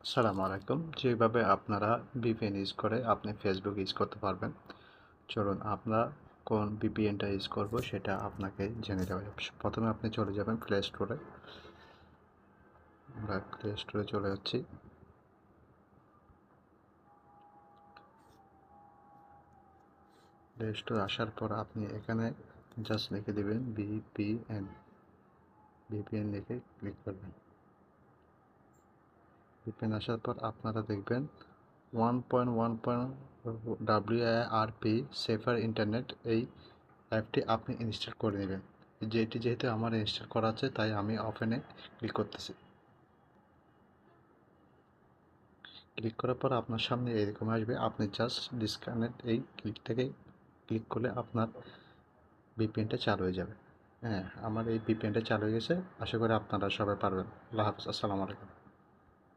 আসসালামু আলাইকুম। যেভাবে আপনারা VPN ইউজ করে আপনি ফেসবুক ইউজ করতে পারবেন। চলুন আমরা কোন VPNটা ইউজ করব সেটা আপনাকে জেনে দেওয়া যাক। প্রথমে আপনি চলে যাবেন প্লে স্টোরে। আমরা প্লে স্টোরে চলে যাচ্ছি। প্লে স্টোরে আসার পর আপনি এখানে জাস্ট লিখে দিবেন VPN। VPN লিখে ক্লিক করবেন। VPN আসার পর আপনারা দেখবেন 1.1 WIRP সেফার ইন্টারনেট এই অ্যাপটি আপনি ইনস্টল করে নেবেন। যেহেতু আমার ইনস্টল করা আছে তাই আমি ওপেনে ক্লিক করতেছি। ক্লিক করার পর আপনার সামনে এরকম আসবে, আপনি জাস্ট ডিসকানেক্ট এই ক্লিকটাকে ক্লিক করলে আপনার ভিপিএনটা চালু হয়ে যাবে। হ্যাঁ, আমার এই ভিপিএনটা চালু হয়ে গেছে। আশা করি আপনারা সবাই পারবেন। আল্লাহ হাফেজ। আসসালামু আলাইকুম।